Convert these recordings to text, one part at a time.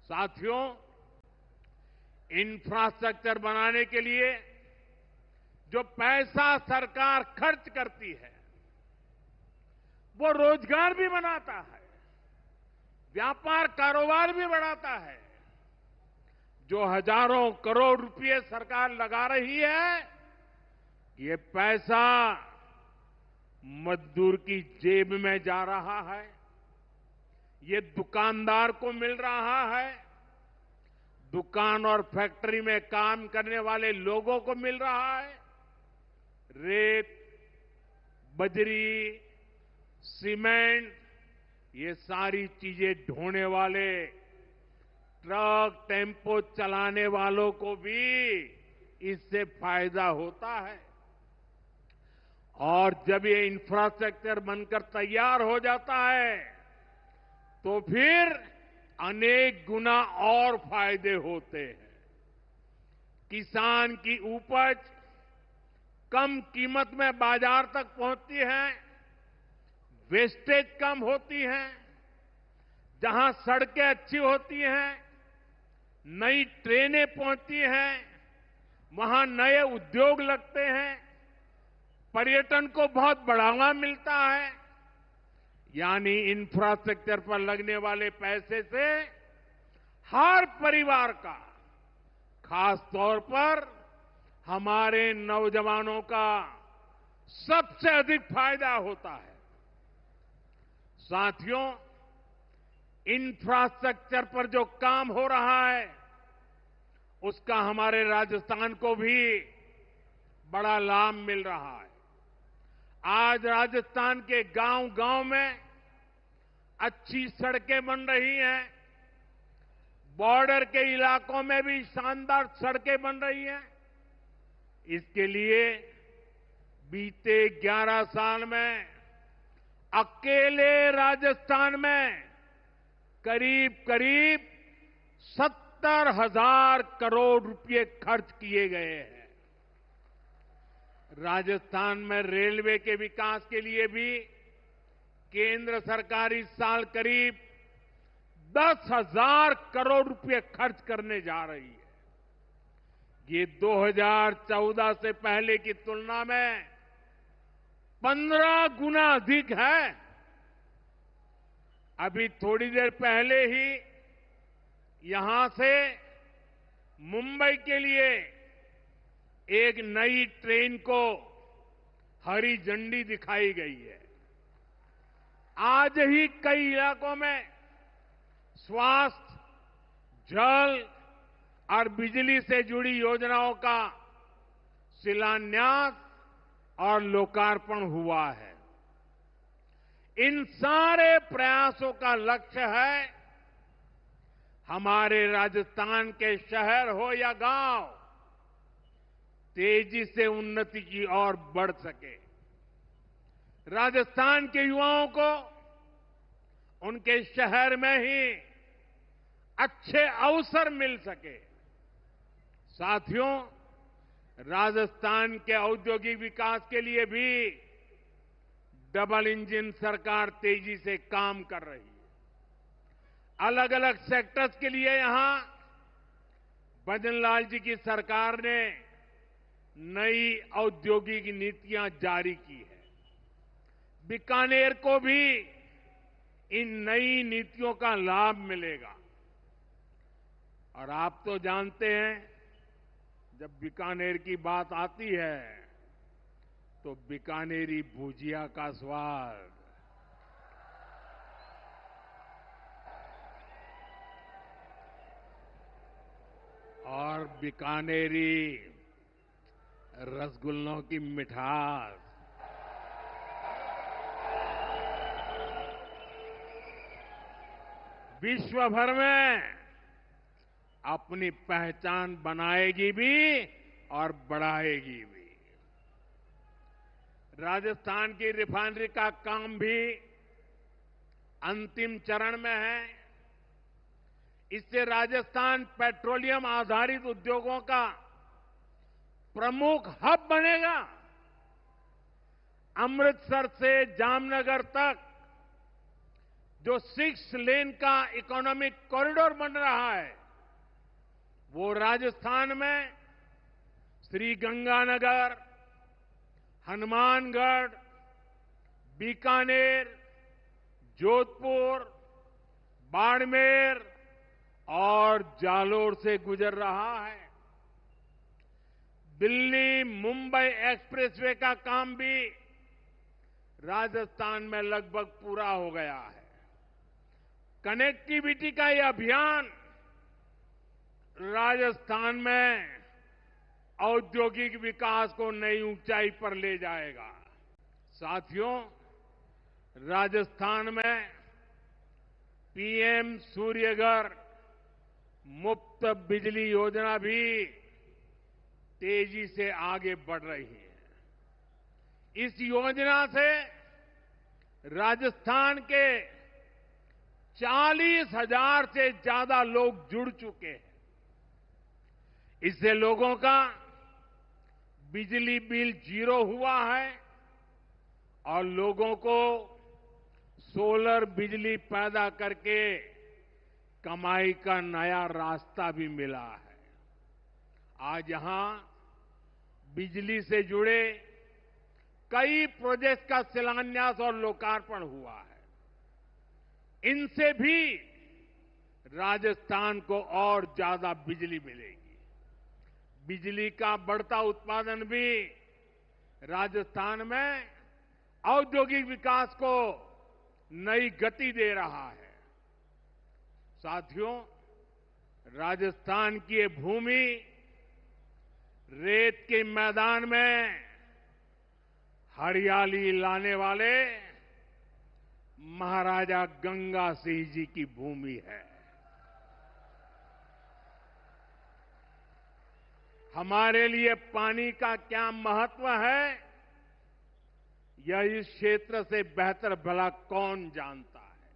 साथियों, इंफ्रास्ट्रक्चर बनाने के लिए जो पैसा सरकार खर्च करती है, वो रोजगार भी बनाता है, व्यापार कारोबार भी बढ़ाता है। जो हजारों करोड़ रुपए सरकार लगा रही है, ये पैसा मजदूर की जेब में जा रहा है, ये दुकानदार को मिल रहा है, दुकान और फैक्ट्री में काम करने वाले लोगों को मिल रहा है। रेत, बजरी, सीमेंट, ये सारी चीजें ढोने वाले ट्रक, टेम्पो चलाने वालों को भी इससे फायदा होता है। और जब ये इंफ्रास्ट्रक्चर बनकर तैयार हो जाता है, तो फिर अनेक गुना और फायदे होते हैं। किसान की उपज कम कीमत में बाजार तक पहुंचती है, वेस्टेज कम होती है, जहां सड़कें अच्छी होती हैं, नई ट्रेनें पहुंचती हैं, वहां नए उद्योग लगते हैं, पर्यटन को बहुत बढ़ावा मिलता है। यानी इंफ्रास्ट्रक्चर पर लगने वाले पैसे से हर परिवार का, खास तौर पर हमारे नौजवानों का सबसे अधिक फायदा होता है। साथियों, इंफ्रास्ट्रक्चर पर जो काम हो रहा है, उसका हमारे राजस्थान को भी बड़ा लाभ मिल रहा है। आज राजस्थान के गांव-गांव में अच्छी सड़कें बन रही हैं, बॉर्डर के इलाकों में भी शानदार सड़कें बन रही हैं। इसके लिए बीते 11 साल में अकेले राजस्थान में करीब 70,000 करोड़ रुपए खर्च किए गए हैं। राजस्थान में रेलवे के विकास के लिए भी केंद्र सरकार इस साल करीब 10,000 करोड़ रुपए खर्च करने जा रही है। ये 2014 से पहले की तुलना में 15 गुना अधिक है। अभी थोड़ी देर पहले ही यहां से मुंबई के लिए एक नई ट्रेन को हरी झंडी दिखाई गई है। आज ही कई इलाकों में स्वास्थ्य, जल और बिजली से जुड़ी योजनाओं का शिलान्यास और लोकार्पण हुआ है। इन सारे प्रयासों का लक्ष्य है हमारे राजस्थान के शहर हो या गांव तेजी से उन्नति की ओर बढ़ सके। राजस्थान के युवाओं को उनके शहर में ही अच्छे अवसर मिल सके। साथियों, राजस्थान के औद्योगिक विकास के लिए भी डबल इंजन सरकार तेजी से काम कर रही है। अलग अलग सेक्टर्स के लिए यहां भजनलाल जी की सरकार ने नई औद्योगिक नीतियां जारी की है। बीकानेर को भी इन नई नीतियों का लाभ मिलेगा। और आप तो जानते हैं, जब बीकानेर की बात आती है तो बीकानेरी भुजिया का स्वाद, और बीकानेरी रसगुल्लों की मिठास, विश्व भर में अपनी पहचान बनाएगी भी और बढ़ाएगी भी। राजस्थान की रिफाइनरी का काम भी अंतिम चरण में है। इससे राजस्थान पेट्रोलियम आधारित उद्योगों का प्रमुख हब बनेगा। अमृतसर से जामनगर तक जो 6 लेन का इकोनॉमिक कॉरिडोर बन रहा है, वो राजस्थान में श्री गंगानगर, हनुमानगढ़, बीकानेर, जोधपुर, बाड़मेर और जालोर से गुजर रहा है। दिल्ली मुंबई एक्सप्रेसवे का काम भी राजस्थान में लगभग पूरा हो गया है। कनेक्टिविटी का ये अभियान राजस्थान में औद्योगिक विकास को नई ऊंचाई पर ले जाएगा। साथियों, राजस्थान में पीएम सूर्यघर मुफ्त बिजली योजना भी तेजी से आगे बढ़ रही है। इस योजना से राजस्थान के 40,000 से ज्यादा लोग जुड़ चुके हैं। इससे लोगों का बिजली बिल 0 हुआ है और लोगों को सोलर बिजली पैदा करके कमाई का नया रास्ता भी मिला है। आज यहां बिजली से जुड़े कई प्रोजेक्ट का शिलान्यास और लोकार्पण हुआ है। इनसे भी राजस्थान को और ज्यादा बिजली मिलेगी। बिजली का बढ़ता उत्पादन भी राजस्थान में औद्योगिक विकास को नई गति दे रहा है। साथियों, राजस्थान की ये भूमि रेत के मैदान में हरियाली लाने वाले महाराजा गंगा सिंह जी की भूमि है। हमारे लिए पानी का क्या महत्व है, यह इस क्षेत्र से बेहतर भला कौन जानता है।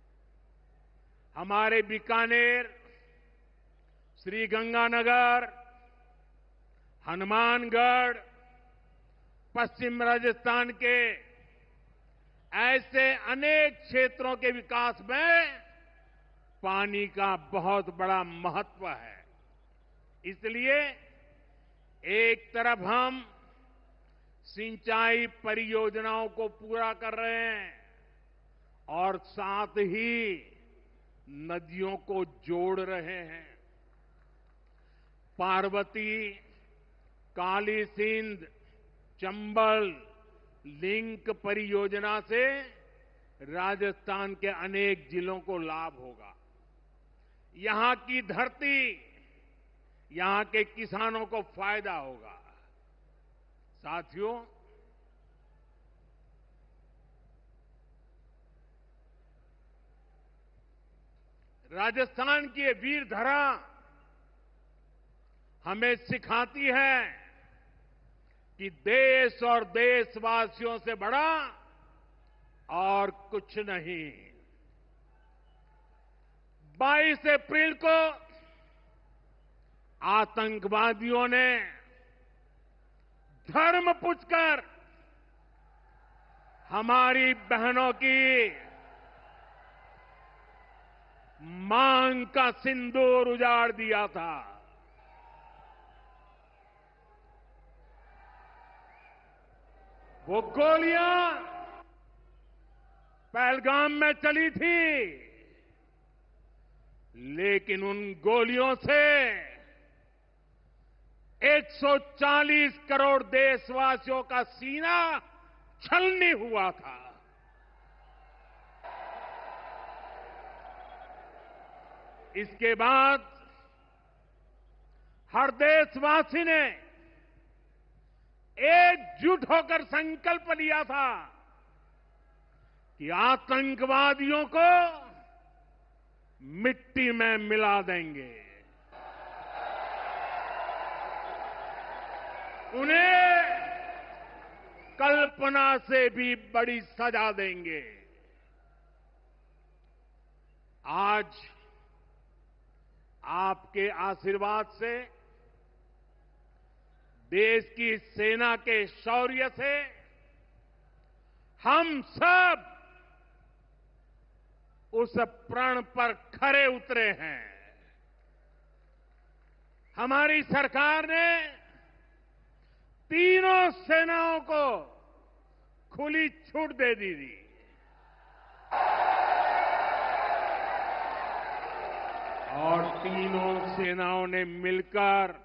हमारे बीकानेर, श्री गंगानगर, हनुमानगढ़, पश्चिम राजस्थान के ऐसे अनेक क्षेत्रों के विकास में पानी का बहुत बड़ा महत्व है। इसलिए एक तरफ हम सिंचाई परियोजनाओं को पूरा कर रहे हैं और साथ ही नदियों को जोड़ रहे हैं। पार्वती, काली सिंध, चंबल लिंक परियोजना से राजस्थान के अनेक जिलों को लाभ होगा। यहां की धरती, यहां के किसानों को फायदा होगा। साथियों, राजस्थान की ये वीर धरा हमें सिखाती है कि देश और देशवासियों से बड़ा और कुछ नहीं। 22 अप्रैल को आतंकवादियों ने धर्म पूछकर हमारी बहनों की मांग का सिंदूर उजाड़ दिया था। वो गोलियां पहलगाम में चली थी, लेकिन उन गोलियों से 140 करोड़ देशवासियों का सीना छलनी हुआ था। इसके बाद हर देशवासी ने एकजुट होकर संकल्प लिया था कि आतंकवादियों को मिट्टी में मिला देंगे, उन्हें कल्पना से भी बड़ी सजा देंगे। आज आपके आशीर्वाद से, देश की सेना के शौर्य से हम सब उस प्रण पर खरे उतरे हैं। हमारी सरकार ने तीनों सेनाओं को खुली छूट दे दी थी। और तीनों सेनाओं ने मिलकर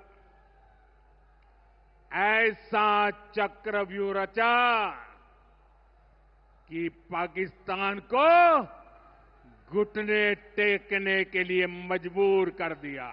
ऐसा चक्रव्यूह रचा कि पाकिस्तान को घुटने टेकने के लिए मजबूर कर दिया।